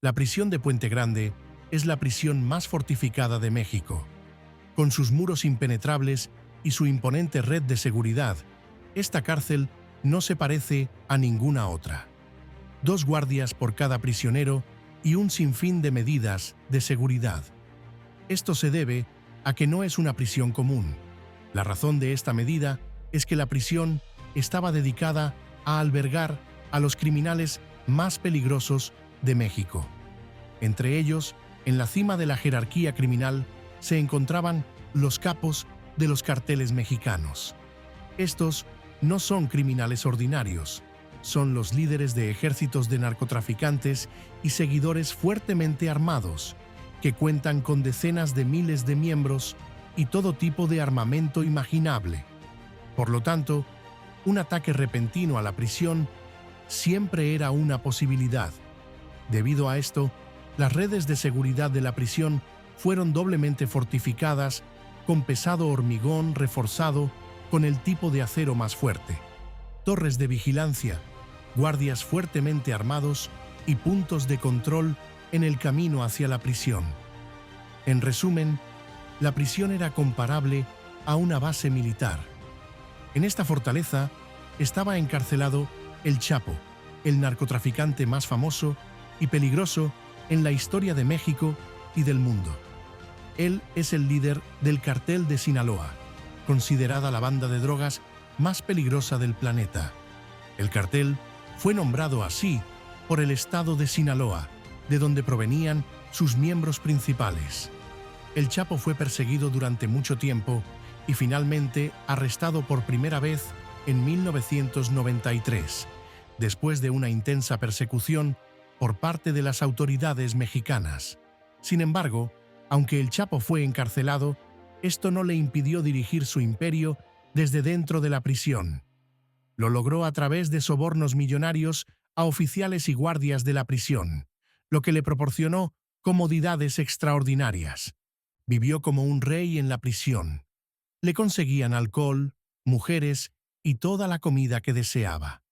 La prisión de Puente Grande es la prisión más fortificada de México. Con sus muros impenetrables y su imponente red de seguridad, esta cárcel no se parece a ninguna otra. 2 guardias por cada prisionero y un sinfín de medidas de seguridad. Esto se debe a que no es una prisión común. La razón de esta medida es que la prisión estaba dedicada a albergar a los criminales más peligrosos de México. Entre ellos, en la cima de la jerarquía criminal, se encontraban los capos de los carteles mexicanos. Estos no son criminales ordinarios, son los líderes de ejércitos de narcotraficantes y seguidores fuertemente armados, que cuentan con decenas de miles de miembros y todo tipo de armamento imaginable. Por lo tanto, un ataque repentino a la prisión siempre era una posibilidad. Debido a esto, las redes de seguridad de la prisión fueron doblemente fortificadas con pesado hormigón reforzado con el tipo de acero más fuerte, torres de vigilancia, guardias fuertemente armados y puntos de control en el camino hacia la prisión. En resumen, la prisión era comparable a una base militar. En esta fortaleza estaba encarcelado El Chapo, el narcotraficante más famoso y peligroso en la historia de México y del mundo. Él es el líder del Cartel de Sinaloa, considerada la banda de drogas más peligrosa del planeta. El cartel fue nombrado así por el estado de Sinaloa, de donde provenían sus miembros principales. El Chapo fue perseguido durante mucho tiempo y finalmente arrestado por primera vez en 1993, después de una intensa persecución por parte de las autoridades mexicanas. Sin embargo, aunque el Chapo fue encarcelado, esto no le impidió dirigir su imperio desde dentro de la prisión. Lo logró a través de sobornos millonarios a oficiales y guardias de la prisión, lo que le proporcionó comodidades extraordinarias. Vivió como un rey en la prisión. Le conseguían alcohol, mujeres y toda la comida que deseaba.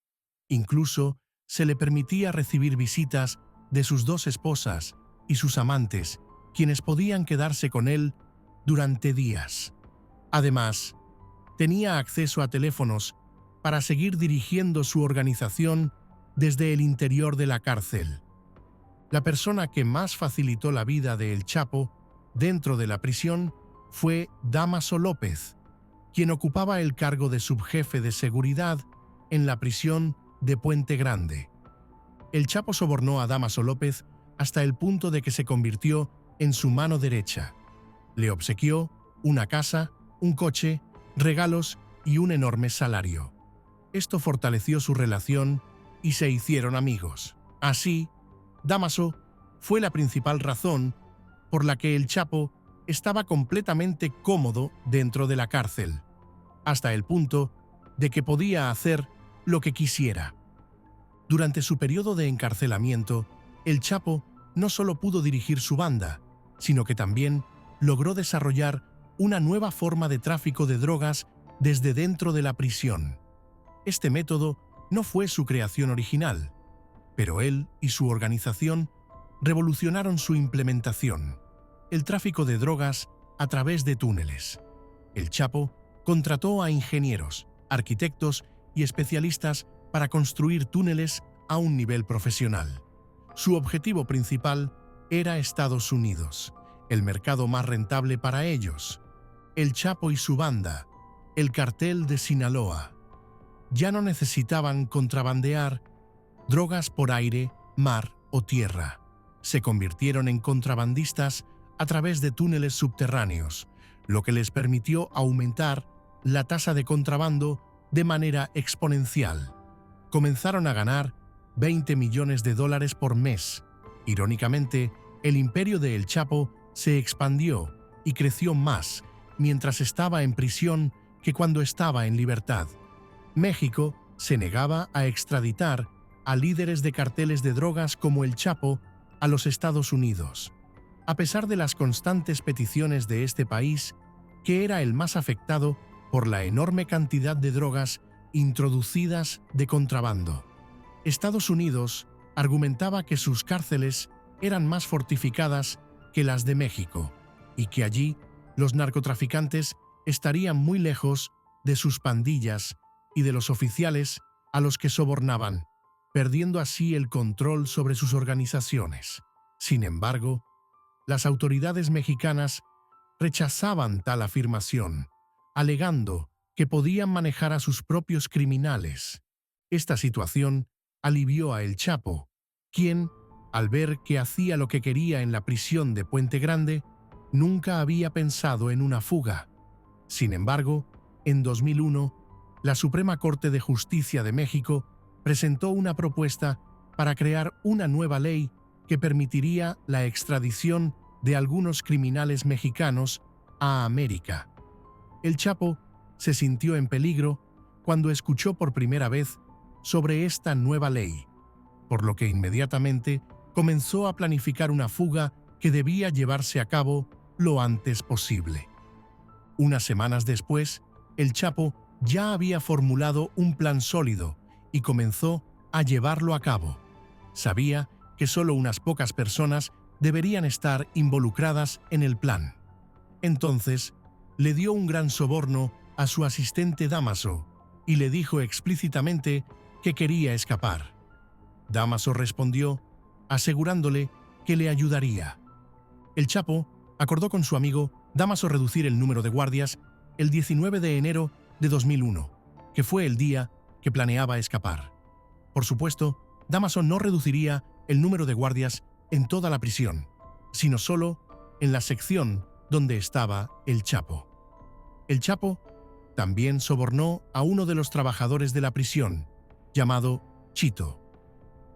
Incluso se le permitía recibir visitas de sus 2 esposas y sus amantes, quienes podían quedarse con él durante días. Además, tenía acceso a teléfonos para seguir dirigiendo su organización desde el interior de la cárcel. La persona que más facilitó la vida de El Chapo dentro de la prisión fue Dámaso López, quien ocupaba el cargo de subjefe de seguridad en la prisión de Puente Grande. El Chapo sobornó a Dámaso López hasta el punto de que se convirtió en su mano derecha. Le obsequió una casa, un coche, regalos y un enorme salario. Esto fortaleció su relación y se hicieron amigos. Así, Dámaso fue la principal razón por la que el Chapo estaba completamente cómodo dentro de la cárcel, hasta el punto de que podía hacer lo que quisiera. Durante su periodo de encarcelamiento, el Chapo no solo pudo dirigir su banda, sino que también logró desarrollar una nueva forma de tráfico de drogas desde dentro de la prisión. Este método no fue su creación original, pero él y su organización revolucionaron su implementación: el tráfico de drogas a través de túneles. El Chapo contrató a ingenieros, arquitectos y especialistas para construir túneles a un nivel profesional. Su objetivo principal era Estados Unidos, el mercado más rentable para ellos. El Chapo y su banda, el Cartel de Sinaloa, ya no necesitaban contrabandear drogas por aire, mar o tierra. Se convirtieron en contrabandistas a través de túneles subterráneos, lo que les permitió aumentar la tasa de contrabando de manera exponencial. Comenzaron a ganar $20 millones por mes. Irónicamente, el imperio de El Chapo se expandió y creció más mientras estaba en prisión que cuando estaba en libertad. México se negaba a extraditar a líderes de carteles de drogas como El Chapo a los Estados Unidos, a pesar de las constantes peticiones de este país, que era el más afectado por la enorme cantidad de drogas introducidas de contrabando. Estados Unidos argumentaba que sus cárceles eran más fortificadas que las de México y que allí los narcotraficantes estarían muy lejos de sus pandillas y de los oficiales a los que sobornaban, perdiendo así el control sobre sus organizaciones. Sin embargo, las autoridades mexicanas rechazaban tal afirmación, alegando que podían manejar a sus propios criminales. Esta situación alivió a El Chapo, quien, al ver que hacía lo que quería en la prisión de Puente Grande, nunca había pensado en una fuga. Sin embargo, en 2001, la Suprema Corte de Justicia de México presentó una propuesta para crear una nueva ley que permitiría la extradición de algunos criminales mexicanos a América. El Chapo se sintió en peligro cuando escuchó por primera vez sobre esta nueva ley, por lo que inmediatamente comenzó a planificar una fuga que debía llevarse a cabo lo antes posible. Unas semanas después, el Chapo ya había formulado un plan sólido y comenzó a llevarlo a cabo. Sabía que solo unas pocas personas deberían estar involucradas en el plan. Entonces, le dio un gran soborno a su asistente Dámaso y le dijo explícitamente que quería escapar. Dámaso respondió, asegurándole que le ayudaría. El Chapo acordó con su amigo Dámaso reducir el número de guardias el 19 de enero de 2001, que fue el día que planeaba escapar. Por supuesto, Dámaso no reduciría el número de guardias en toda la prisión, sino solo en la sección donde estaba el Chapo. El Chapo también sobornó a uno de los trabajadores de la prisión, llamado Chito.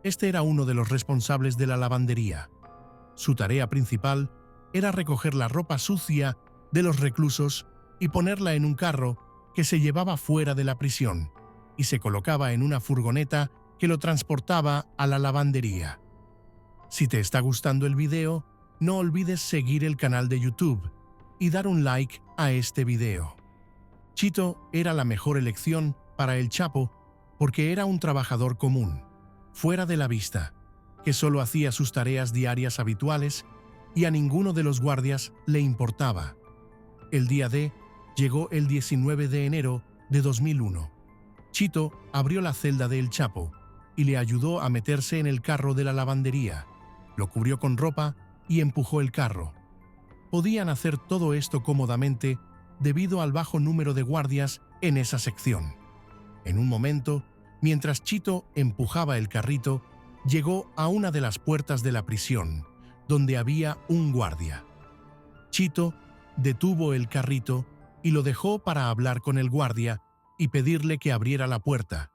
Este era uno de los responsables de la lavandería. Su tarea principal era recoger la ropa sucia de los reclusos y ponerla en un carro que se llevaba fuera de la prisión y se colocaba en una furgoneta que lo transportaba a la lavandería. Si te está gustando el video, no olvides seguir el canal de YouTube y dar un like a este video. Chito era la mejor elección para el Chapo porque era un trabajador común, fuera de la vista, que solo hacía sus tareas diarias habituales y a ninguno de los guardias le importaba. El día D llegó el 19 de enero de 2001. Chito abrió la celda de El Chapo y le ayudó a meterse en el carro de la lavandería, lo cubrió con ropa y empujó el carro. Podían hacer todo esto cómodamente debido al bajo número de guardias en esa sección. En un momento, mientras Chito empujaba el carrito, llegó a una de las puertas de la prisión, donde había un guardia. Chito detuvo el carrito y lo dejó para hablar con el guardia y pedirle que abriera la puerta,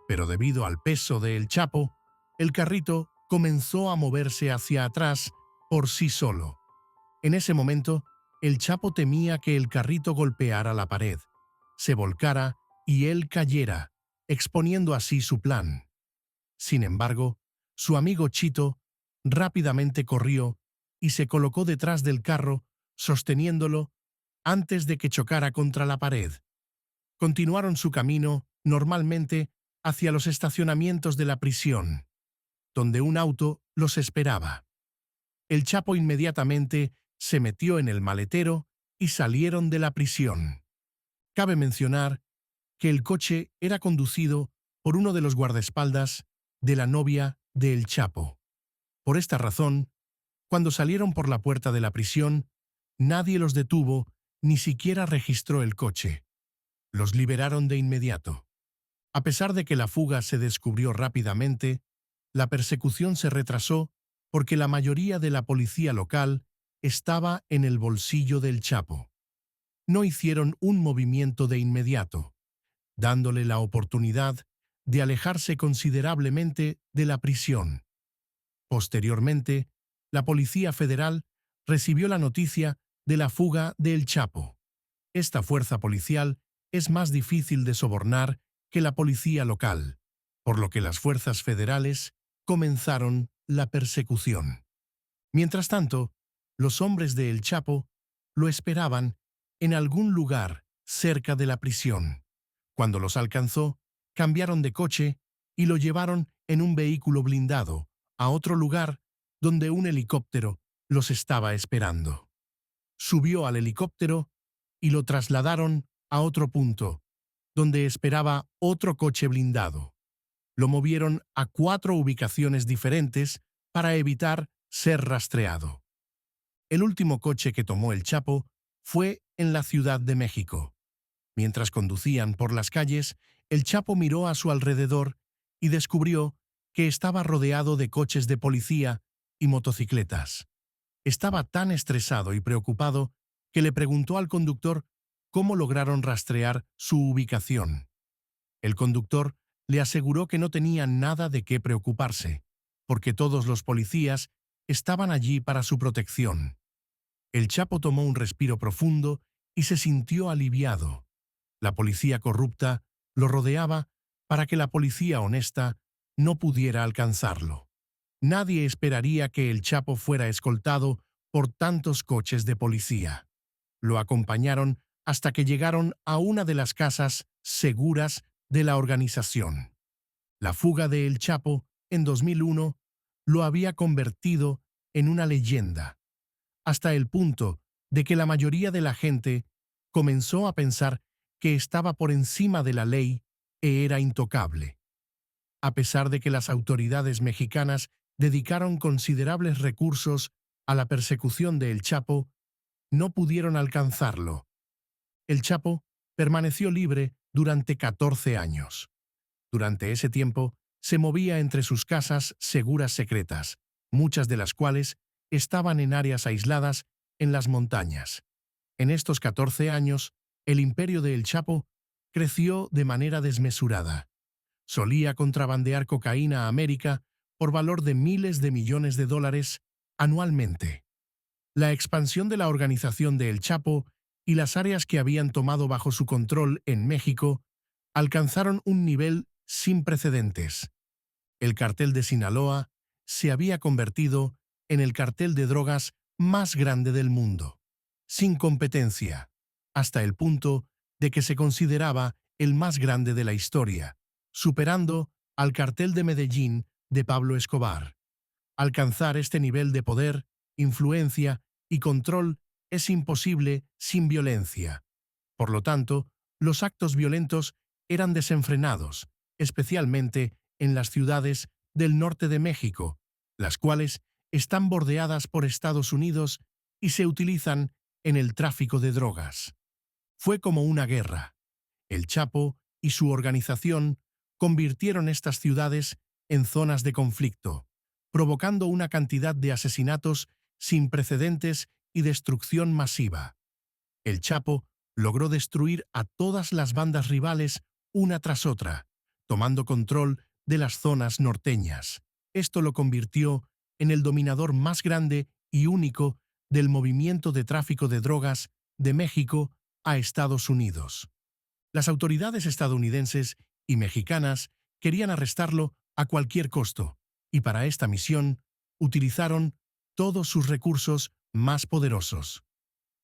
pero debido al peso de El Chapo, el carrito comenzó a moverse hacia atrás por sí solo. En ese momento, El Chapo temía que el carrito golpeara la pared, se volcara y él cayera, exponiendo así su plan. Sin embargo, su amigo Chito rápidamente corrió y se colocó detrás del carro, sosteniéndolo antes de que chocara contra la pared. Continuaron su camino normalmente hacia los estacionamientos de la prisión, donde un auto los esperaba. El Chapo inmediatamente se metió en el maletero y salieron de la prisión. Cabe mencionar que el coche era conducido por uno de los guardaespaldas de la novia de El Chapo. Por esta razón, cuando salieron por la puerta de la prisión, nadie los detuvo ni siquiera registró el coche. Los liberaron de inmediato. A pesar de que la fuga se descubrió rápidamente, la persecución se retrasó porque la mayoría de la policía local estaba en el bolsillo del Chapo. No hicieron un movimiento de inmediato, dándole la oportunidad de alejarse considerablemente de la prisión. Posteriormente, la Policía Federal recibió la noticia de la fuga de El Chapo. Esta fuerza policial es más difícil de sobornar que la policía local, por lo que las fuerzas federales comenzaron la persecución. Mientras tanto, los hombres de El Chapo lo esperaban en algún lugar cerca de la prisión. Cuando los alcanzó, cambiaron de coche y lo llevaron en un vehículo blindado a otro lugar donde un helicóptero los estaba esperando. Subió al helicóptero y lo trasladaron a otro punto, donde esperaba otro coche blindado. Lo movieron a 4 ubicaciones diferentes para evitar ser rastreado. El último coche que tomó el Chapo fue en la Ciudad de México. Mientras conducían por las calles, el Chapo miró a su alrededor y descubrió que estaba rodeado de coches de policía y motocicletas. Estaba tan estresado y preocupado que le preguntó al conductor cómo lograron rastrear su ubicación. El conductor le aseguró que no tenía nada de qué preocuparse, porque todos los policías estaban allí para su protección. El Chapo tomó un respiro profundo y se sintió aliviado. La policía corrupta lo rodeaba para que la policía honesta no pudiera alcanzarlo. Nadie esperaría que el Chapo fuera escoltado por tantos coches de policía. Lo acompañaron hasta que llegaron a una de las casas seguras de la organización. La fuga de El Chapo, en 2001, lo había convertido en una leyenda, hasta el punto de que la mayoría de la gente comenzó a pensar que estaba por encima de la ley e era intocable. A pesar de que las autoridades mexicanas dedicaron considerables recursos a la persecución de El Chapo, no pudieron alcanzarlo. El Chapo permaneció libre durante 14 años. Durante ese tiempo, se movía entre sus casas seguras secretas, muchas de las cuales estaban en áreas aisladas en las montañas. En estos 14 años, el imperio de El Chapo creció de manera desmesurada. Solía contrabandear cocaína a América por valor de miles de millones de dólares anualmente. La expansión de la organización de El Chapo y las áreas que habían tomado bajo su control en México alcanzaron un nivel sin precedentes. El cartel de Sinaloa se había convertido en el cartel de drogas más grande del mundo, sin competencia, hasta el punto de que se consideraba el más grande de la historia, superando al cartel de Medellín de Pablo Escobar. Alcanzar este nivel de poder, influencia y control es imposible sin violencia. Por lo tanto, los actos violentos eran desenfrenados, especialmente en las ciudades del norte de México, las cuales están bordeadas por Estados Unidos y se utilizan en el tráfico de drogas. Fue como una guerra. El Chapo y su organización convirtieron estas ciudades en zonas de conflicto, provocando una cantidad de asesinatos sin precedentes y destrucción masiva. El Chapo logró destruir a todas las bandas rivales una tras otra, tomando control de las zonas norteñas. Esto lo convirtió en el dominador más grande y único del movimiento de tráfico de drogas de México a Estados Unidos. Las autoridades estadounidenses y mexicanas querían arrestarlo a cualquier costo, y para esta misión utilizaron todos sus recursos más poderosos.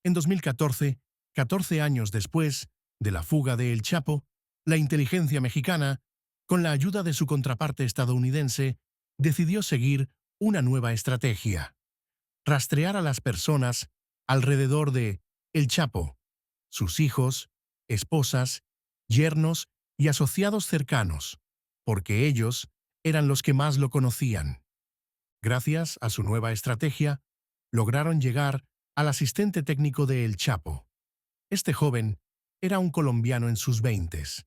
En 2014, 14 años después de la fuga de El Chapo, la inteligencia mexicana, con la ayuda de su contraparte estadounidense, decidió seguir una nueva estrategia: rastrear a las personas alrededor de El Chapo, sus hijos, esposas, yernos y asociados cercanos, porque ellos eran los que más lo conocían. Gracias a su nueva estrategia, lograron llegar al asistente técnico de El Chapo. Este joven era un colombiano en sus 20s.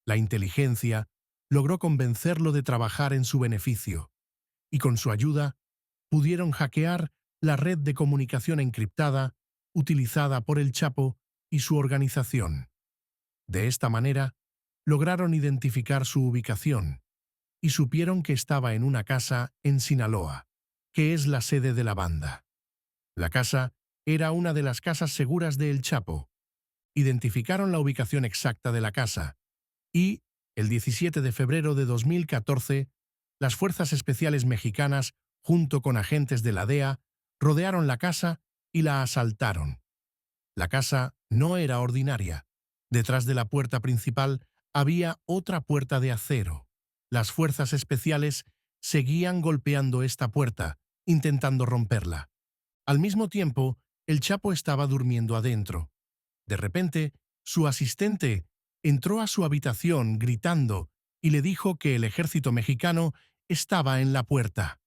La inteligencia logró convencerlo de trabajar en su beneficio, y con su ayuda pudieron hackear la red de comunicación encriptada utilizada por El Chapo y su organización. De esta manera, lograron identificar su ubicación y supieron que estaba en una casa en Sinaloa, que es la sede de la banda. La casa era una de las casas seguras de El Chapo. Identificaron la ubicación exacta de la casa y, el 17 de febrero de 2014, las Fuerzas Especiales Mexicanas, junto con agentes de la DEA, rodearon la casa y la asaltaron. La casa no era ordinaria. Detrás de la puerta principal había otra puerta de acero. Las fuerzas especiales seguían golpeando esta puerta, intentando romperla. Al mismo tiempo, el Chapo estaba durmiendo adentro. De repente, su asistente entró a su habitación gritando y le dijo que el ejército mexicano estaba en la puerta.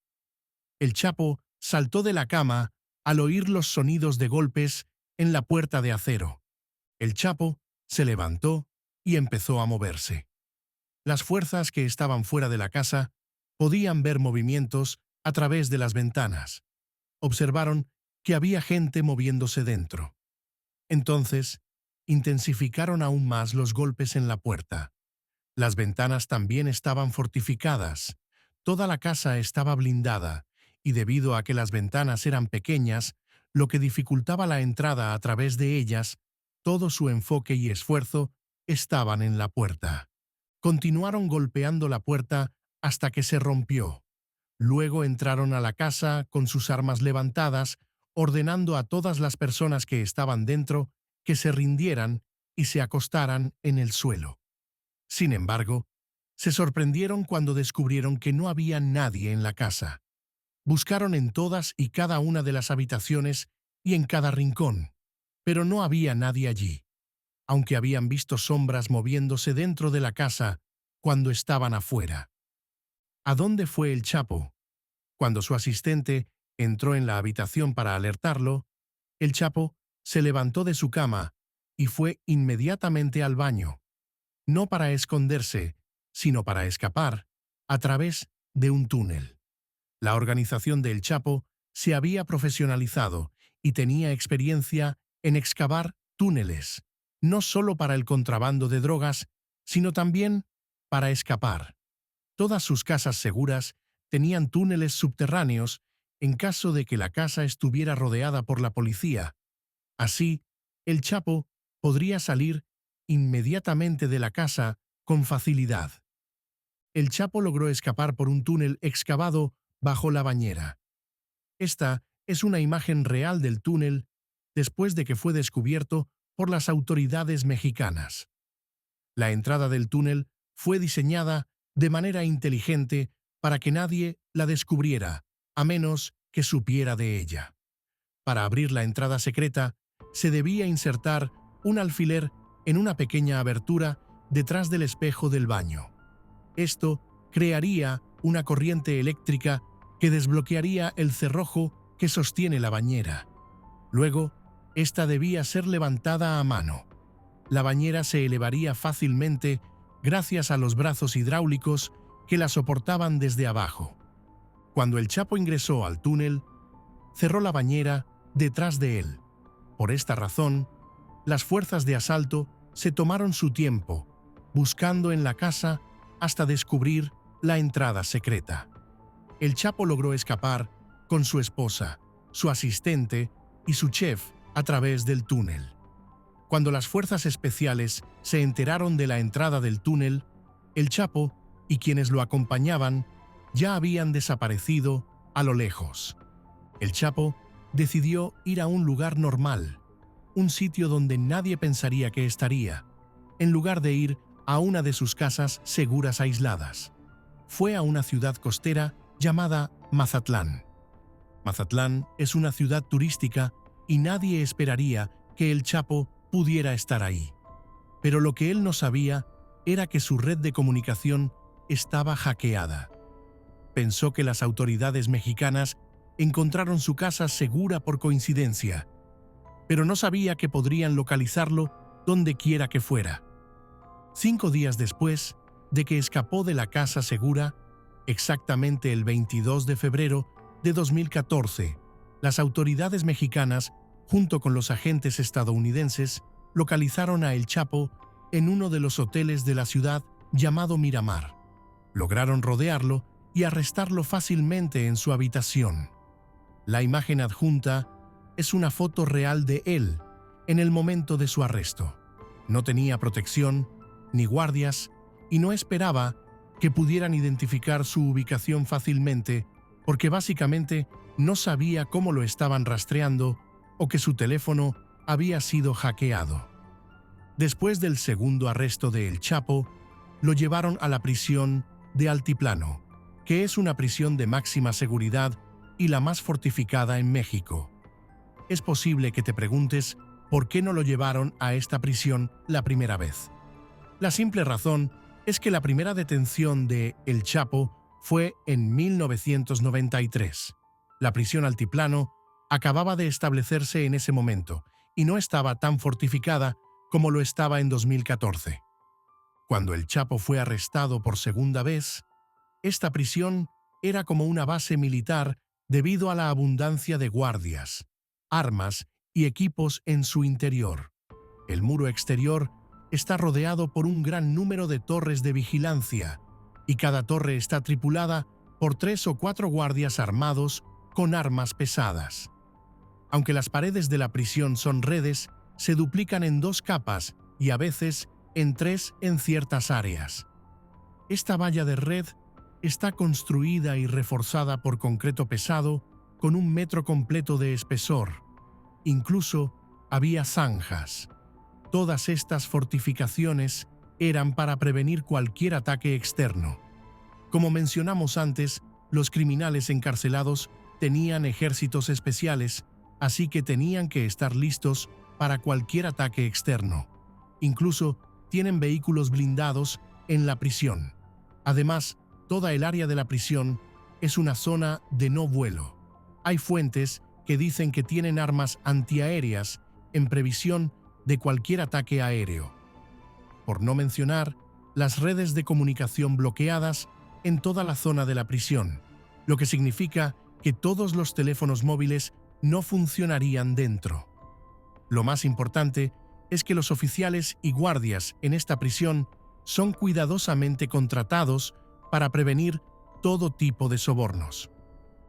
El Chapo saltó de la cama al oír los sonidos de golpes en la puerta de acero. El Chapo se levantó y empezó a moverse. Las fuerzas que estaban fuera de la casa podían ver movimientos a través de las ventanas. Observaron que había gente moviéndose dentro. Entonces, intensificaron aún más los golpes en la puerta. Las ventanas también estaban fortificadas. Toda la casa estaba blindada, y debido a que las ventanas eran pequeñas, lo que dificultaba la entrada a través de ellas, todo su enfoque y esfuerzo estaban en la puerta. Continuaron golpeando la puerta hasta que se rompió. Luego entraron a la casa con sus armas levantadas, ordenando a todas las personas que estaban dentro que se rindieran y se acostaran en el suelo. Sin embargo, se sorprendieron cuando descubrieron que no había nadie en la casa. Buscaron en todas y cada una de las habitaciones y en cada rincón, pero no había nadie allí, aunque habían visto sombras moviéndose dentro de la casa cuando estaban afuera. ¿A dónde fue el Chapo? Cuando su asistente entró en la habitación para alertarlo, el Chapo se levantó de su cama y fue inmediatamente al baño, no para esconderse, sino para escapar, a través de un túnel. La organización del Chapo se había profesionalizado y tenía experiencia en excavar túneles, no solo para el contrabando de drogas, sino también para escapar. Todas sus casas seguras tenían túneles subterráneos en caso de que la casa estuviera rodeada por la policía. Así, el Chapo podría salir inmediatamente de la casa con facilidad. El Chapo logró escapar por un túnel excavado bajo la bañera. Esta es una imagen real del túnel después de que fue descubierto por las autoridades mexicanas. La entrada del túnel fue diseñada de manera inteligente para que nadie la descubriera, a menos que supiera de ella. Para abrir la entrada secreta, se debía insertar un alfiler en una pequeña abertura detrás del espejo del baño. Esto crearía una corriente eléctrica que desbloquearía el cerrojo que sostiene la bañera. Luego, esta debía ser levantada a mano. La bañera se elevaría fácilmente gracias a los brazos hidráulicos que la soportaban desde abajo. Cuando el Chapo ingresó al túnel, cerró la bañera detrás de él. Por esta razón, las fuerzas de asalto se tomaron su tiempo, buscando en la casa hasta descubrir la entrada secreta. El Chapo logró escapar con su esposa, su asistente y su chef a través del túnel. Cuando las fuerzas especiales se enteraron de la entrada del túnel, el Chapo y quienes lo acompañaban ya habían desaparecido a lo lejos. El Chapo decidió ir a un lugar normal, un sitio donde nadie pensaría que estaría, en lugar de ir a una de sus casas seguras aisladas. Fue a una ciudad costera llamada Mazatlán. Mazatlán es una ciudad turística y nadie esperaría que el Chapo pudiera estar ahí. Pero lo que él no sabía era que su red de comunicación estaba hackeada. Pensó que las autoridades mexicanas encontraron su casa segura por coincidencia, pero no sabía que podrían localizarlo donde quiera que fuera. 5 días después de que escapó de la casa segura, exactamente el 22 de febrero de 2014, las autoridades mexicanas, junto con los agentes estadounidenses, localizaron a El Chapo en uno de los hoteles de la ciudad llamado Miramar. Lograron rodearlo y arrestarlo fácilmente en su habitación. La imagen adjunta es una foto real de él en el momento de su arresto. No tenía protección ni guardias y no esperaba que pudieran identificar su ubicación fácilmente porque básicamente no sabía cómo lo estaban rastreando o que su teléfono había sido hackeado. Después del segundo arresto de El Chapo, lo llevaron a la prisión de Altiplano, que es una prisión de máxima seguridad y la más fortificada en México. Es posible que te preguntes por qué no lo llevaron a esta prisión la primera vez. La simple razón es que la primera detención de El Chapo fue en 1993. La prisión Altiplano acababa de establecerse en ese momento y no estaba tan fortificada como lo estaba en 2014. Cuando El Chapo fue arrestado por segunda vez, esta prisión era como una base militar debido a la abundancia de guardias, armas y equipos en su interior. El muro exterior está rodeado por un gran número de torres de vigilancia y cada torre está tripulada por 3 o 4 guardias armados con armas pesadas. Aunque las paredes de la prisión son redes, se duplican en 2 capas y a veces en 3 en ciertas áreas. Esta valla de red está construida y reforzada por concreto pesado con 1 metro completo de espesor. Incluso había zanjas. Todas estas fortificaciones eran para prevenir cualquier ataque externo. Como mencionamos antes, los criminales encarcelados tenían ejércitos especiales, así que tenían que estar listos para cualquier ataque externo. Incluso tienen vehículos blindados en la prisión. Además, toda el área de la prisión es una zona de no vuelo. Hay fuentes que dicen que tienen armas antiaéreas en previsión de cualquier ataque aéreo. Por no mencionar las redes de comunicación bloqueadas en toda la zona de la prisión, lo que significa que todos los teléfonos móviles no funcionarían dentro. Lo más importante es que los oficiales y guardias en esta prisión son cuidadosamente contratados para prevenir todo tipo de sobornos.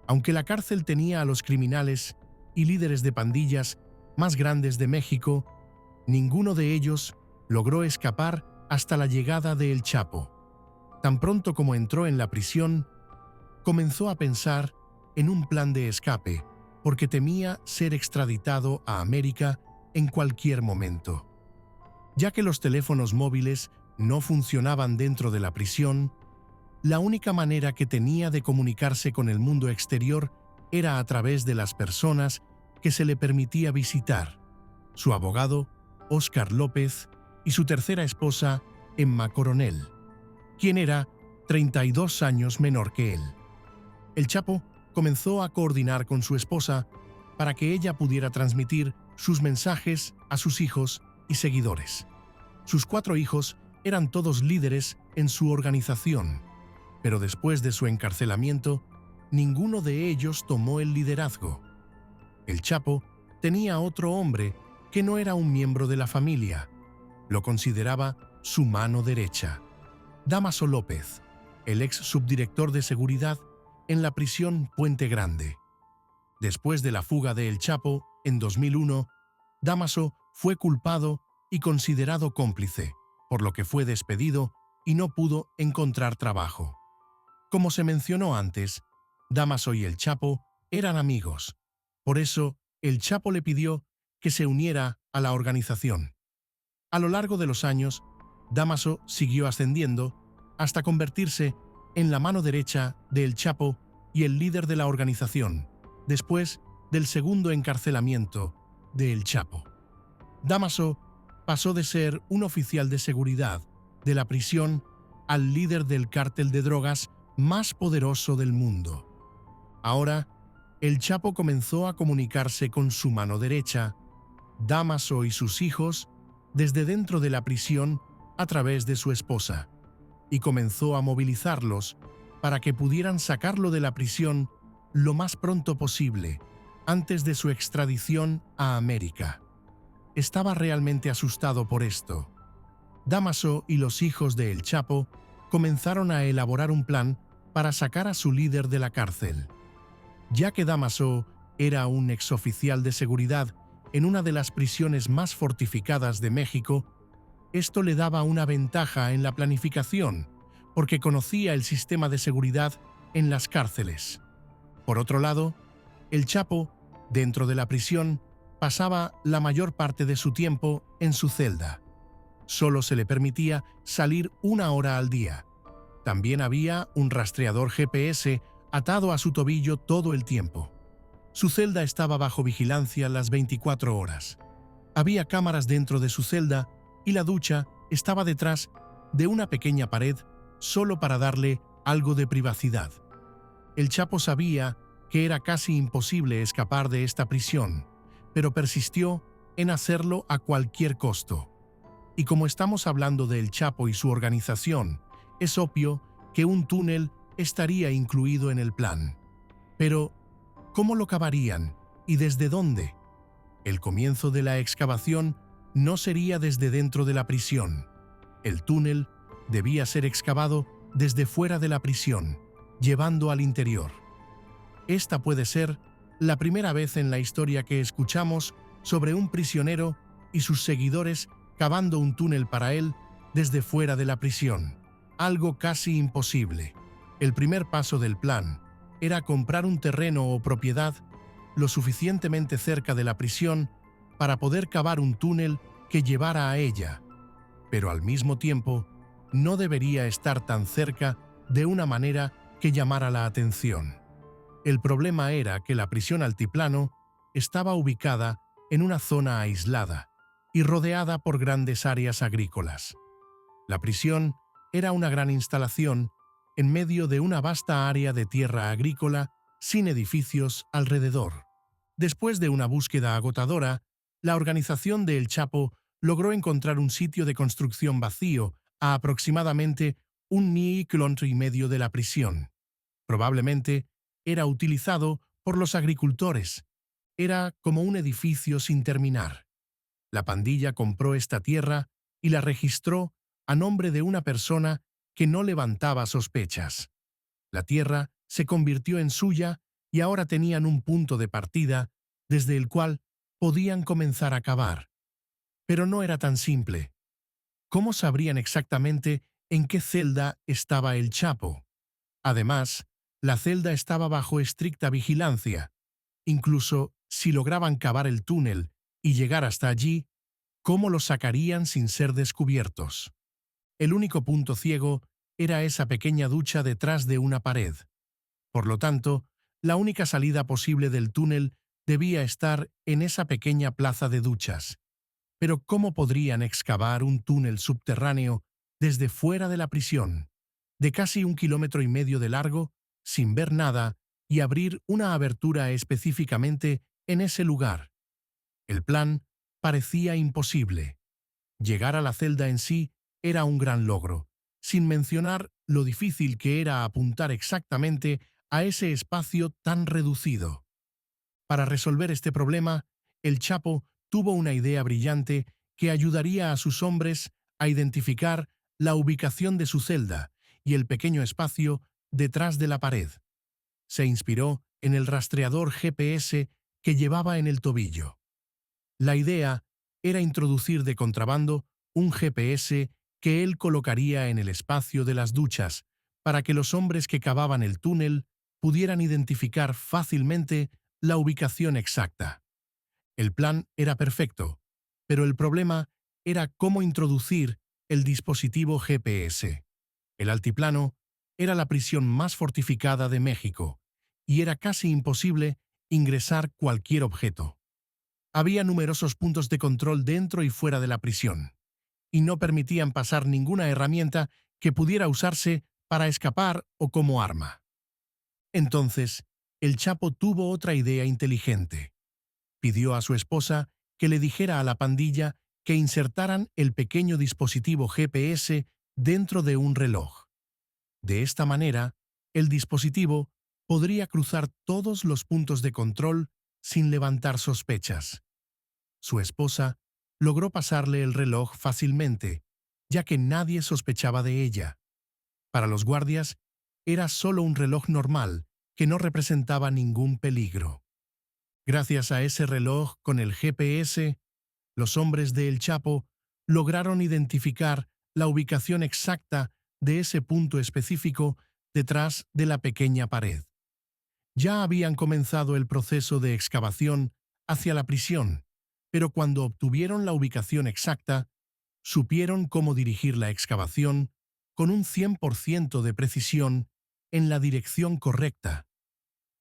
Aunque la cárcel tenía a los criminales y líderes de pandillas más grandes de México, ninguno de ellos logró escapar hasta la llegada de El Chapo. Tan pronto como entró en la prisión, comenzó a pensar en un plan de escape porque temía ser extraditado a América en cualquier momento. Ya que los teléfonos móviles no funcionaban dentro de la prisión, la única manera que tenía de comunicarse con el mundo exterior era a través de las personas que se le permitía visitar: su abogado, Óscar López, y su tercera esposa, Emma Coronel, quien era 32 años menor que él. El Chapo comenzó a coordinar con su esposa para que ella pudiera transmitir sus mensajes a sus hijos y seguidores. Sus 4 hijos eran todos líderes en su organización, pero después de su encarcelamiento, ninguno de ellos tomó el liderazgo. El Chapo tenía otro hombre que no era un miembro de la familia. Lo consideraba su mano derecha: Dámaso López, el ex subdirector de seguridad en la prisión Puente Grande. Después de la fuga de El Chapo en 2001, Dámaso fue culpado y considerado cómplice, por lo que fue despedido y no pudo encontrar trabajo. Como se mencionó antes, Dámaso y El Chapo eran amigos. Por eso, El Chapo le pidió que se uniera a la organización. A lo largo de los años, Dámaso siguió ascendiendo hasta convertirse en la mano derecha de El Chapo y el líder de la organización, después del segundo encarcelamiento de El Chapo. Dámaso pasó de ser un oficial de seguridad de la prisión al líder del cártel de drogas más poderoso del mundo. Ahora, El Chapo comenzó a comunicarse con su mano derecha, Dámaso, y sus hijos desde dentro de la prisión a través de su esposa, y comenzó a movilizarlos para que pudieran sacarlo de la prisión lo más pronto posible, antes de su extradición a América. Estaba realmente asustado por esto. Dámaso y los hijos de El Chapo comenzaron a elaborar un plan para sacar a su líder de la cárcel. Ya que Dámaso era un exoficial de seguridad en una de las prisiones más fortificadas de México, esto le daba una ventaja en la planificación, porque conocía el sistema de seguridad en las cárceles. Por otro lado, El Chapo, dentro de la prisión, pasaba la mayor parte de su tiempo en su celda. Solo se le permitía salir 1 hora al día. También había un rastreador GPS atado a su tobillo todo el tiempo. Su celda estaba bajo vigilancia las 24 horas. Había cámaras dentro de su celda y la ducha estaba detrás de una pequeña pared solo para darle algo de privacidad. El Chapo sabía que era casi imposible escapar de esta prisión, pero persistió en hacerlo a cualquier costo. Y como estamos hablando del Chapo y su organización, es obvio que un túnel estaría incluido en el plan. Pero, ¿cómo lo cavarían y desde dónde? El comienzo de la excavación no sería desde dentro de la prisión. El túnel debía ser excavado desde fuera de la prisión, llevando al interior. Esta puede ser la primera vez en la historia que escuchamos sobre un prisionero y sus seguidores cavando un túnel para él desde fuera de la prisión. Algo casi imposible. El primer paso del plan era comprar un terreno o propiedad lo suficientemente cerca de la prisión para poder cavar un túnel que llevara a ella, pero al mismo tiempo no debería estar tan cerca de una manera que llamara la atención. El problema era que la prisión altiplano estaba ubicada en una zona aislada y rodeada por grandes áreas agrícolas. La prisión era una gran instalación en medio de una vasta área de tierra agrícola sin edificios alrededor. Después de una búsqueda agotadora, la organización de El Chapo logró encontrar un sitio de construcción vacío a aproximadamente 1,5 kilómetros de la prisión. Probablemente era utilizado por los agricultores. Era como un edificio sin terminar. La pandilla compró esta tierra y la registró a nombre de una persona que no levantaba sospechas. La tierra se convirtió en suya y ahora tenían un punto de partida desde el cual podían comenzar a cavar. Pero no era tan simple. ¿Cómo sabrían exactamente en qué celda estaba el Chapo? Además, la celda estaba bajo estricta vigilancia. Incluso si lograban cavar el túnel y llegar hasta allí, ¿cómo lo sacarían sin ser descubiertos? El único punto ciego era esa pequeña ducha detrás de una pared. Por lo tanto, la única salida posible del túnel debía estar en esa pequeña plaza de duchas. Pero ¿cómo podrían excavar un túnel subterráneo desde fuera de la prisión, de casi 1,5 kilómetros de largo, sin ver nada, y abrir una abertura específicamente en ese lugar? El plan parecía imposible. Llegar a la celda en sí era un gran logro, sin mencionar lo difícil que era apuntar exactamente a ese espacio tan reducido. Para resolver este problema, el Chapo tuvo una idea brillante que ayudaría a sus hombres a identificar la ubicación de su celda y el pequeño espacio detrás de la pared. Se inspiró en el rastreador GPS que llevaba en el tobillo. La idea era introducir de contrabando un GPS que él colocaría en el espacio de las duchas para que los hombres que cavaban el túnel pudieran identificar fácilmente la ubicación exacta. El plan era perfecto, pero el problema era cómo introducir el dispositivo GPS. El altiplano era la prisión más fortificada de México y era casi imposible ingresar cualquier objeto. Había numerosos puntos de control dentro y fuera de la prisión, y no permitían pasar ninguna herramienta que pudiera usarse para escapar o como arma. Entonces, el Chapo tuvo otra idea inteligente. Pidió a su esposa que le dijera a la pandilla que insertaran el pequeño dispositivo GPS dentro de un reloj. De esta manera, el dispositivo podría cruzar todos los puntos de control sin levantar sospechas. Su esposa logró pasarle el reloj fácilmente, ya que nadie sospechaba de ella. Para los guardias, era solo un reloj normal que no representaba ningún peligro. Gracias a ese reloj con el GPS, los hombres de El Chapo lograron identificar la ubicación exacta de ese punto específico detrás de la pequeña pared. Ya habían comenzado el proceso de excavación hacia la prisión, pero cuando obtuvieron la ubicación exacta, supieron cómo dirigir la excavación con un 100% de precisión en la dirección correcta.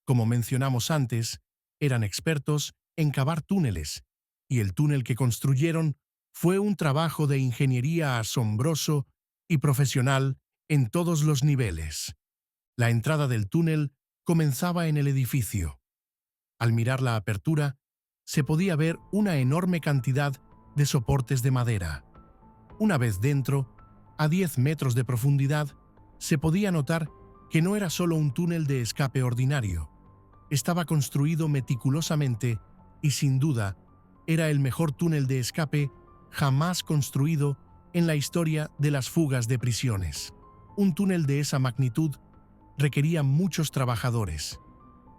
Como mencionamos antes, eran expertos en cavar túneles, y el túnel que construyeron fue un trabajo de ingeniería asombroso y profesional en todos los niveles. La entrada del túnel comenzaba en el edificio. Al mirar la apertura, se podía ver una enorme cantidad de soportes de madera. Una vez dentro, a 10 metros de profundidad, se podía notar que no era solo un túnel de escape ordinario. Estaba construido meticulosamente y, sin duda, era el mejor túnel de escape jamás construido en la historia de las fugas de prisiones. Un túnel de esa magnitud requería muchos trabajadores.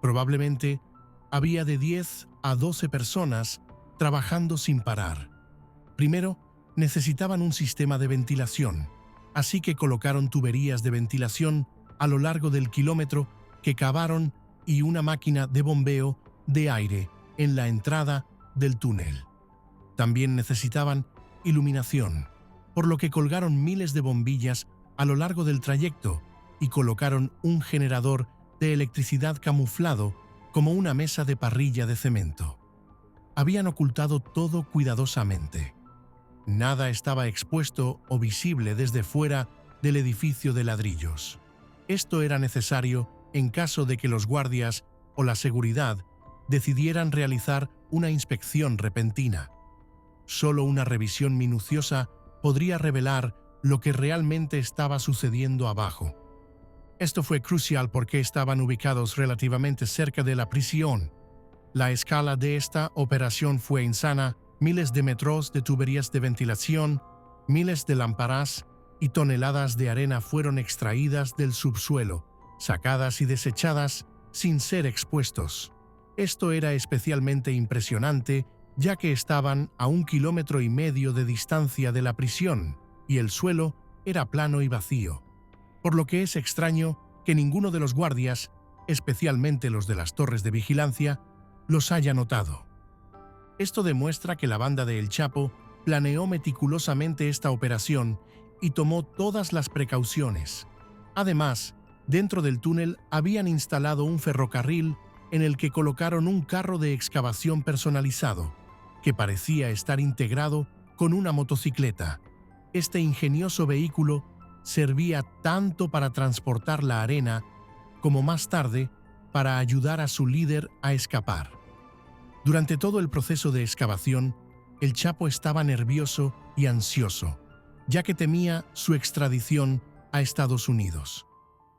Probablemente había de 10 a 12 personas trabajando sin parar. Primero, necesitaban un sistema de ventilación, así que colocaron tuberías de ventilación a lo largo del kilómetro que cavaron y una máquina de bombeo de aire en la entrada del túnel. También necesitaban iluminación, por lo que colgaron miles de bombillas a lo largo del trayecto y colocaron un generador de electricidad camuflado como una mesa de parrilla de cemento. Habían ocultado todo cuidadosamente. Nada estaba expuesto o visible desde fuera del edificio de ladrillos. Esto era necesario en caso de que los guardias o la seguridad decidieran realizar una inspección repentina. Solo una revisión minuciosa podría revelar lo que realmente estaba sucediendo abajo. Esto fue crucial porque estaban ubicados relativamente cerca de la prisión. La escala de esta operación fue insana: miles de metros de tuberías de ventilación, miles de lámparas y toneladas de arena fueron extraídas del subsuelo, sacadas y desechadas sin ser expuestos. Esto era especialmente impresionante ya que estaban a 1,5 kilómetros de distancia de la prisión y el suelo era plano y vacío, por lo que es extraño que ninguno de los guardias, especialmente los de las torres de vigilancia, los haya notado. Esto demuestra que la banda de El Chapo planeó meticulosamente esta operación y tomó todas las precauciones. Además, dentro del túnel habían instalado un ferrocarril en el que colocaron un carro de excavación personalizado, que parecía estar integrado con una motocicleta. Este ingenioso vehículo servía tanto para transportar la arena como más tarde para ayudar a su líder a escapar. Durante todo el proceso de excavación, El Chapo estaba nervioso y ansioso, ya que temía su extradición a Estados Unidos.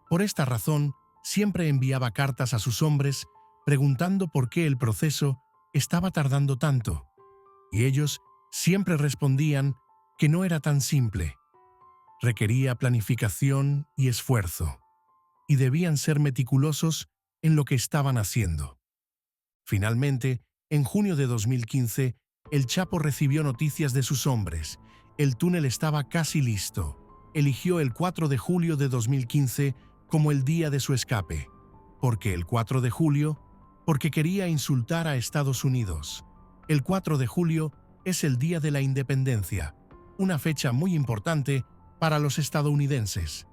Por esta razón, siempre enviaba cartas a sus hombres preguntando por qué el proceso estaba tardando tanto, y ellos siempre respondían que no era tan simple. Requería planificación y esfuerzo, y debían ser meticulosos en lo que estaban haciendo. Finalmente, en junio de 2015, El Chapo recibió noticias de sus hombres. El túnel estaba casi listo. Eligió el 4 de julio de 2015 como el día de su escape. ¿Por qué el 4 de julio? Porque quería insultar a Estados Unidos. El 4 de julio es el Día de la Independencia, una fecha muy importante para los estadounidenses.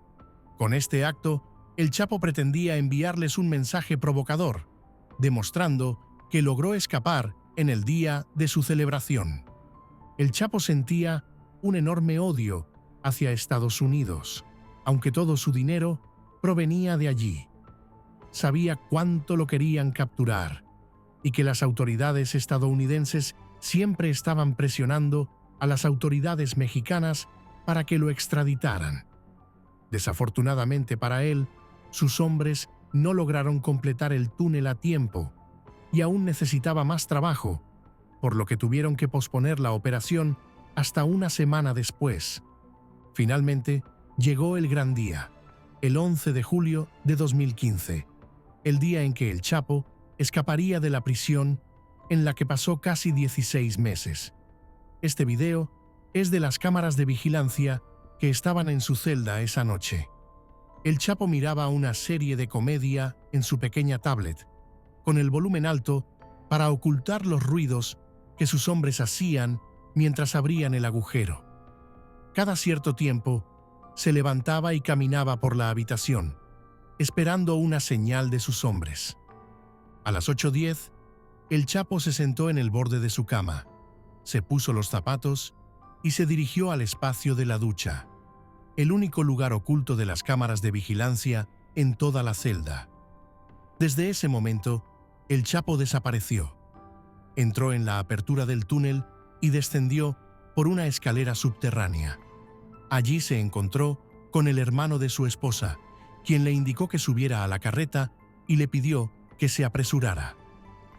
Con este acto, El Chapo pretendía enviarles un mensaje provocador, demostrando que logró escapar en el día de su celebración. El Chapo sentía un enorme odio hacia Estados Unidos, aunque todo su dinero provenía de allí. Sabía cuánto lo querían capturar y que las autoridades estadounidenses siempre estaban presionando a las autoridades mexicanas para que lo extraditaran. Desafortunadamente para él, sus hombres no lograron completar el túnel a tiempo y aún necesitaba más trabajo, por lo que tuvieron que posponer la operación hasta una semana después. Finalmente, llegó el gran día, el 11 de julio de 2015, el día en que El Chapo escaparía de la prisión en la que pasó casi 16 meses. Este video es de las cámaras de vigilancia que estaban en su celda esa noche. El Chapo miraba una serie de comedia en su pequeña tablet, con el volumen alto para ocultar los ruidos que sus hombres hacían mientras abrían el agujero. Cada cierto tiempo, se levantaba y caminaba por la habitación, esperando una señal de sus hombres. A las 8:10, el Chapo se sentó en el borde de su cama, se puso los zapatos y se dirigió al espacio de la ducha, el único lugar oculto de las cámaras de vigilancia en toda la celda. Desde ese momento, el Chapo desapareció. Entró en la apertura del túnel y descendió por una escalera subterránea. Allí se encontró con el hermano de su esposa, quien le indicó que subiera a la carreta y le pidió que se apresurara.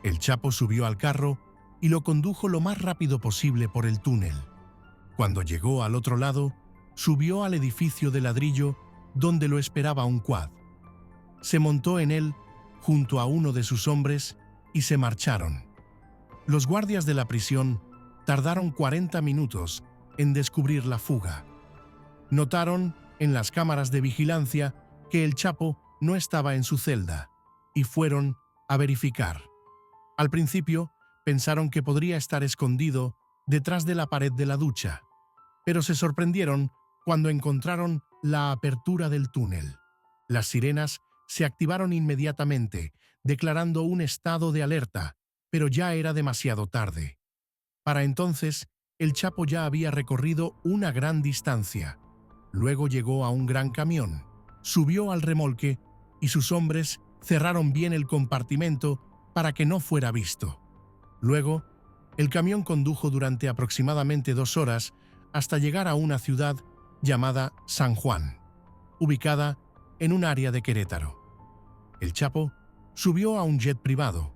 El Chapo subió al carro y lo condujo lo más rápido posible por el túnel. Cuando llegó al otro lado, subió al edificio de ladrillo donde lo esperaba un quad. Se montó en él junto a uno de sus hombres y se marcharon. Los guardias de la prisión tardaron 40 minutos en descubrir la fuga. Notaron en las cámaras de vigilancia que el Chapo no estaba en su celda y fueron a verificar. Al principio pensaron que podría estar escondido detrás de la pared de la ducha, pero se sorprendieron cuando encontraron la apertura del túnel. Las sirenas se activaron inmediatamente, declarando un estado de alerta, pero ya era demasiado tarde. Para entonces, el Chapo ya había recorrido una gran distancia. Luego llegó a un gran camión, subió al remolque y sus hombres cerraron bien el compartimento para que no fuera visto. Luego, el camión condujo durante aproximadamente 2 horas hasta llegar a una ciudad llamada San Juan, ubicada en un área de Querétaro. El Chapo subió a un jet privado,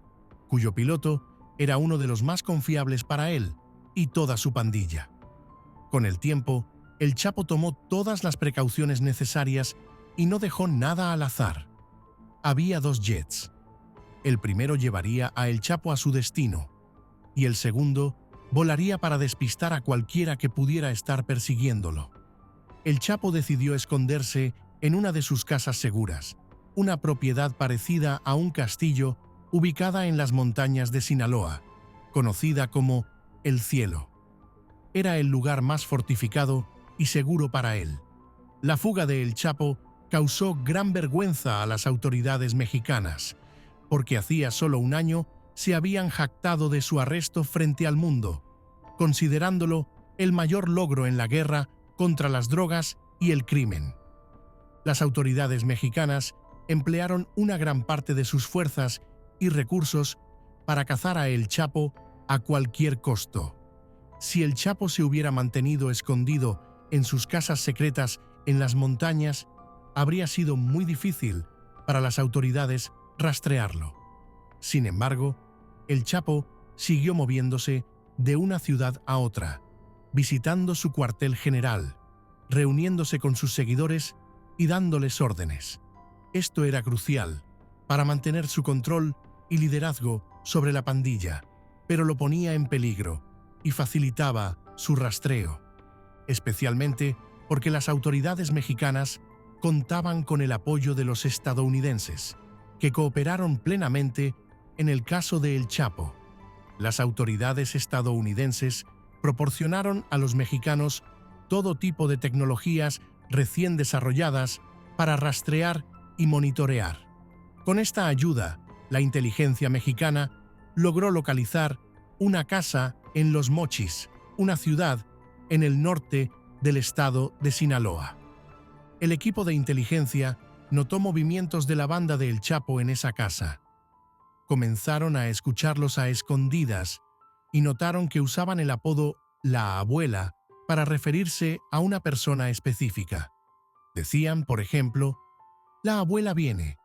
cuyo piloto era uno de los más confiables para él y toda su pandilla. Con el tiempo, el Chapo tomó todas las precauciones necesarias y no dejó nada al azar. Había 2 jets. El primero llevaría a El Chapo a su destino, y el segundo volaría para despistar a cualquiera que pudiera estar persiguiéndolo. El Chapo decidió esconderse en una de sus casas seguras, una propiedad parecida a un castillo ubicada en las montañas de Sinaloa, conocida como El Cielo. Era el lugar más fortificado y seguro para él. La fuga de El Chapo causó gran vergüenza a las autoridades mexicanas, porque hacía solo un año se habían jactado de su arresto frente al mundo, considerándolo el mayor logro en la guerra contra las drogas y el crimen. Las autoridades mexicanas emplearon una gran parte de sus fuerzas y recursos para cazar a El Chapo a cualquier costo. Si El Chapo se hubiera mantenido escondido en sus casas secretas en las montañas, habría sido muy difícil para las autoridades rastrearlo. Sin embargo, El Chapo siguió moviéndose de una ciudad a otra, visitando su cuartel general, reuniéndose con sus seguidores y dándoles órdenes. Esto era crucial para mantener su control y liderazgo sobre la pandilla, pero lo ponía en peligro y facilitaba su rastreo, especialmente porque las autoridades mexicanas contaban con el apoyo de los estadounidenses, que cooperaron plenamente en el caso de El Chapo. Las autoridades estadounidenses proporcionaron a los mexicanos todo tipo de tecnologías recién desarrolladas para rastrear y monitorear. Con esta ayuda, la inteligencia mexicana logró localizar una casa en Los Mochis, una ciudad en el norte del estado de Sinaloa. El equipo de inteligencia notó movimientos de la banda de El Chapo en esa casa. Comenzaron a escucharlos a escondidas y notaron que usaban el apodo La Abuela para referirse a una persona específica. Decían, por ejemplo, «La abuela viene,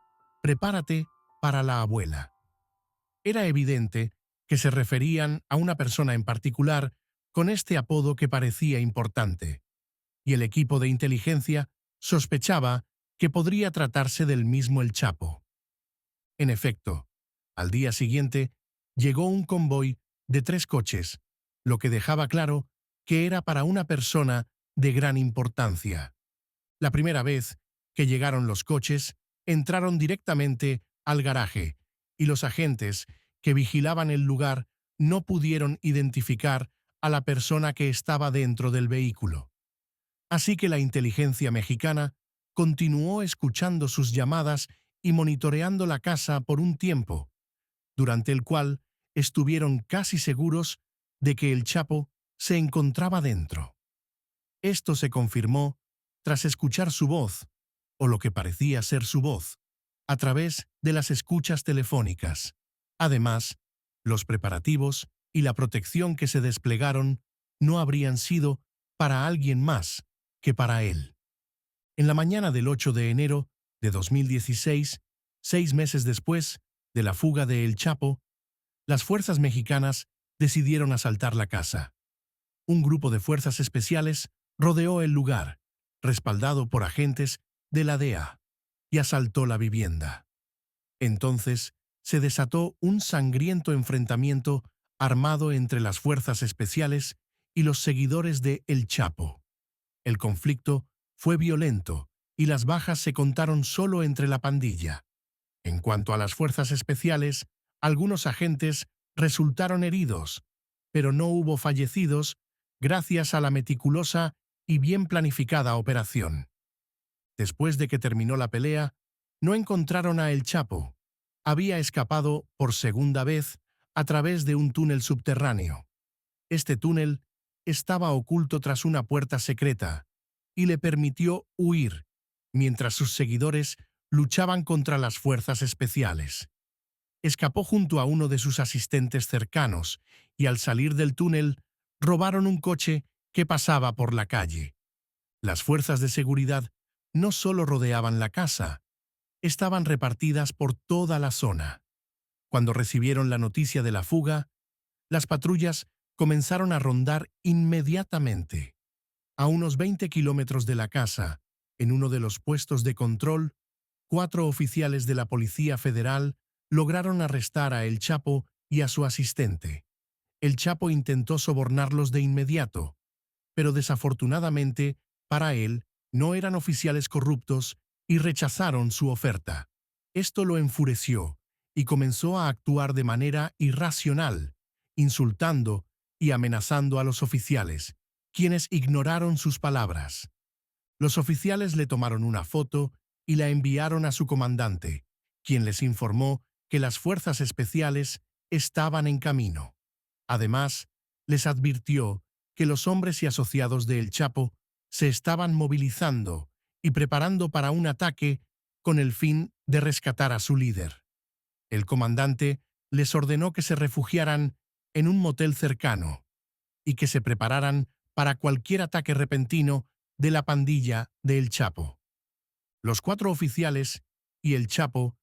prepárate para la abuela». Era evidente que se referían a una persona en particular con este apodo que parecía importante, y el equipo de inteligencia sospechaba que podría tratarse del mismo El Chapo. En efecto, al día siguiente llegó un convoy de 3 coches, lo que dejaba claro que era para una persona de gran importancia. La primera vez que llegaron los coches, entraron directamente al garaje y los agentes que vigilaban el lugar no pudieron identificar a la persona que estaba dentro del vehículo. Así que la inteligencia mexicana continuó escuchando sus llamadas y monitoreando la casa por un tiempo, durante el cual estuvieron casi seguros de que el Chapo se encontraba dentro. Esto se confirmó tras escuchar su voz, o lo que parecía ser su voz, a través de las escuchas telefónicas. Además, los preparativos y la protección que se desplegaron no habrían sido para alguien más que para él. En la mañana del 8 de enero de 2016, 6 meses después de la fuga de El Chapo, las fuerzas mexicanas decidieron asaltar la casa. Un grupo de fuerzas especiales rodeó el lugar, respaldado por agentes de la DEA, y asaltó la vivienda. Entonces se desató un sangriento enfrentamiento armado entre las fuerzas especiales y los seguidores de El Chapo. El conflicto fue violento y las bajas se contaron solo entre la pandilla. En cuanto a las fuerzas especiales, algunos agentes resultaron heridos, pero no hubo fallecidos gracias a la meticulosa y bien planificada operación. Después de que terminó la pelea, no encontraron a El Chapo. Había escapado por segunda vez a través de un túnel subterráneo. Este túnel estaba oculto tras una puerta secreta y le permitió huir, mientras sus seguidores luchaban contra las fuerzas especiales. Escapó junto a uno de sus asistentes cercanos y al salir del túnel robaron un coche que pasaba por la calle. Las fuerzas de seguridad no solo rodeaban la casa, estaban repartidas por toda la zona. Cuando recibieron la noticia de la fuga, las patrullas comenzaron a rondar inmediatamente. A unos 20 kilómetros de la casa, en uno de los puestos de control, 4 oficiales de la Policía Federal lograron arrestar a El Chapo y a su asistente. El Chapo intentó sobornarlos de inmediato, pero desafortunadamente, para él, no eran oficiales corruptos y rechazaron su oferta. Esto lo enfureció y comenzó a actuar de manera irracional, insultando y amenazando a los oficiales, quienes ignoraron sus palabras. Los oficiales le tomaron una foto y la enviaron a su comandante, quien les informó que las fuerzas especiales estaban en camino. Además, les advirtió que los hombres y asociados de El Chapo se estaban movilizando y preparando para un ataque con el fin de rescatar a su líder. El comandante les ordenó que se refugiaran en un motel cercano y que se prepararan para cualquier ataque repentino de la pandilla de El Chapo. Los 4 oficiales y El Chapo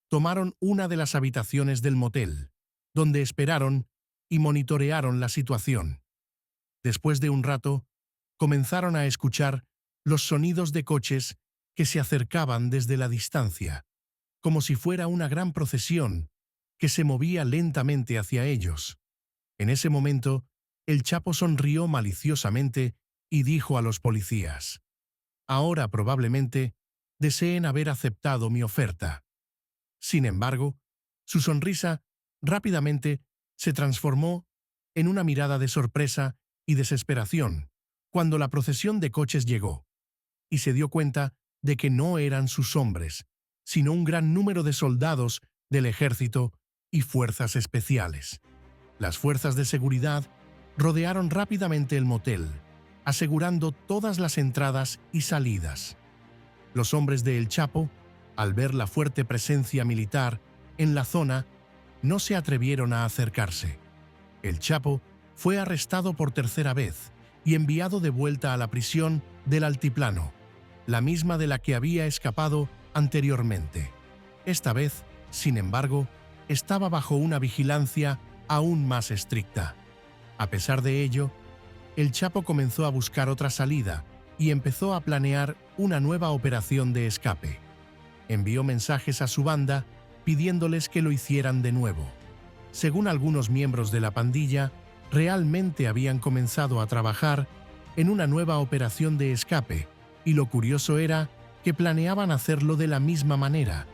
tomaron una de las habitaciones del motel, donde esperaron y monitorearon la situación. Después de un rato, comenzaron a escuchar los sonidos de coches que se acercaban desde la distancia, como si fuera una gran procesión que se movía lentamente hacia ellos. En ese momento, El Chapo sonrió maliciosamente y dijo a los policías: «Ahora probablemente deseen haber aceptado mi oferta». Sin embargo, su sonrisa rápidamente se transformó en una mirada de sorpresa y desesperación cuando la procesión de coches llegó, y se dio cuenta de que no eran sus hombres, sino un gran número de soldados del ejército y fuerzas especiales. Las fuerzas de seguridad rodearon rápidamente el motel, asegurando todas las entradas y salidas. Los hombres de El Chapo, al ver la fuerte presencia militar en la zona, no se atrevieron a acercarse. El Chapo fue arrestado por tercera vez y enviado de vuelta a la prisión del Altiplano, la misma de la que había escapado anteriormente. Esta vez, sin embargo, estaba bajo una vigilancia aún más estricta. A pesar de ello, El Chapo comenzó a buscar otra salida y empezó a planear una nueva operación de escape. Envió mensajes a su banda pidiéndoles que lo hicieran de nuevo. Según algunos miembros de la pandilla, realmente habían comenzado a trabajar en una nueva operación de escape, y lo curioso era que planeaban hacerlo de la misma manera.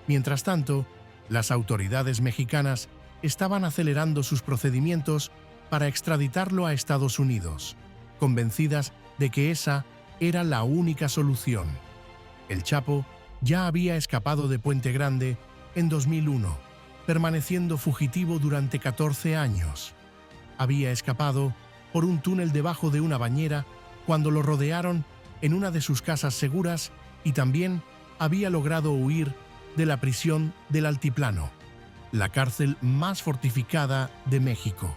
Mientras tanto, las autoridades mexicanas estaban acelerando sus procedimientos para extraditarlo a Estados Unidos, convencidas de que esa era la única solución. El Chapo ya había escapado de Puente Grande en 2001, permaneciendo fugitivo durante 14 años. Había escapado por un túnel debajo de una bañera cuando lo rodearon en una de sus casas seguras y también había logrado huir de la prisión del Altiplano, la cárcel más fortificada de México.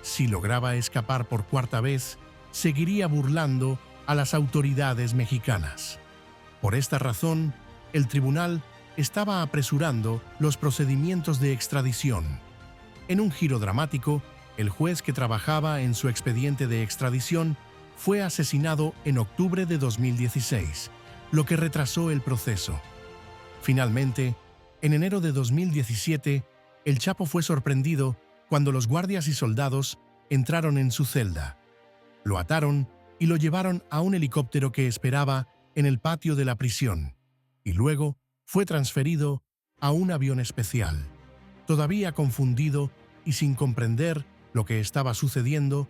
Si lograba escapar por cuarta vez, seguiría burlando a las autoridades mexicanas. Por esta razón, el tribunal estaba apresurando los procedimientos de extradición. En un giro dramático, el juez que trabajaba en su expediente de extradición fue asesinado en octubre de 2016, lo que retrasó el proceso. Finalmente, en enero de 2017, el Chapo fue sorprendido cuando los guardias y soldados entraron en su celda. Lo ataron y lo llevaron a un helicóptero que esperaba en el patio de la prisión, y luego fue transferido a un avión especial. Todavía confundido y sin comprender lo que estaba sucediendo,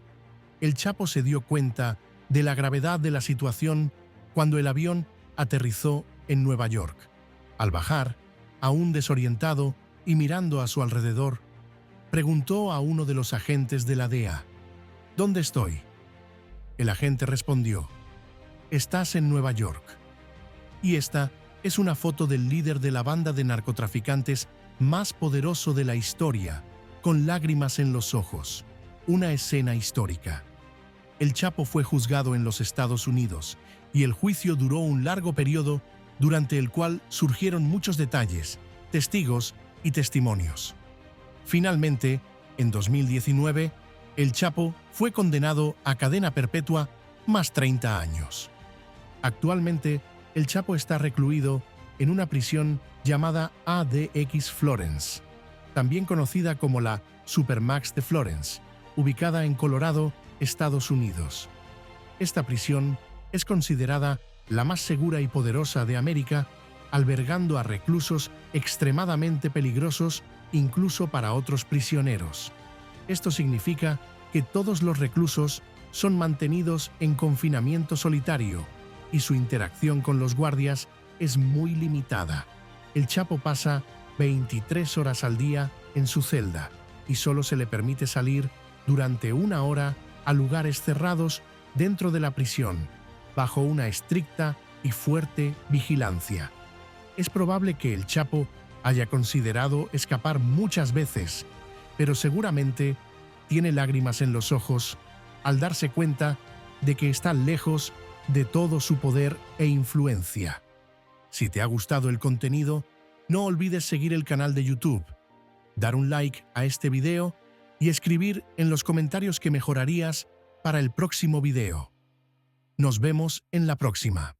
el Chapo se dio cuenta de la gravedad de la situación cuando el avión aterrizó en Nueva York. Al bajar, aún desorientado y mirando a su alrededor, preguntó a uno de los agentes de la DEA: ¿Dónde estoy? El agente respondió: «Estás en Nueva York». Y esta es una foto del líder de la banda de narcotraficantes más poderoso de la historia, con lágrimas en los ojos. Una escena histórica. El Chapo fue juzgado en los Estados Unidos y el juicio duró un largo periodo durante el cual surgieron muchos detalles, testigos y testimonios. Finalmente, en 2019, el Chapo fue condenado a cadena perpetua más 30 años. Actualmente, el Chapo está recluido en una prisión llamada ADX Florence, también conocida como la Supermax de Florence, ubicada en Colorado, Estados Unidos. Esta prisión es considerada la más segura y poderosa de América, albergando a reclusos extremadamente peligrosos incluso para otros prisioneros. Esto significa que todos los reclusos son mantenidos en confinamiento solitario y su interacción con los guardias es muy limitada. El Chapo pasa 23 horas al día en su celda y solo se le permite salir durante 1 hora a lugares cerrados dentro de la prisión, bajo una estricta y fuerte vigilancia. Es probable que el Chapo haya considerado escapar muchas veces, pero seguramente tiene lágrimas en los ojos al darse cuenta de que está lejos de todo su poder e influencia. Si te ha gustado el contenido, no olvides seguir el canal de YouTube, dar un like a este video y escribir en los comentarios que mejorarías para el próximo video. Nos vemos en la próxima.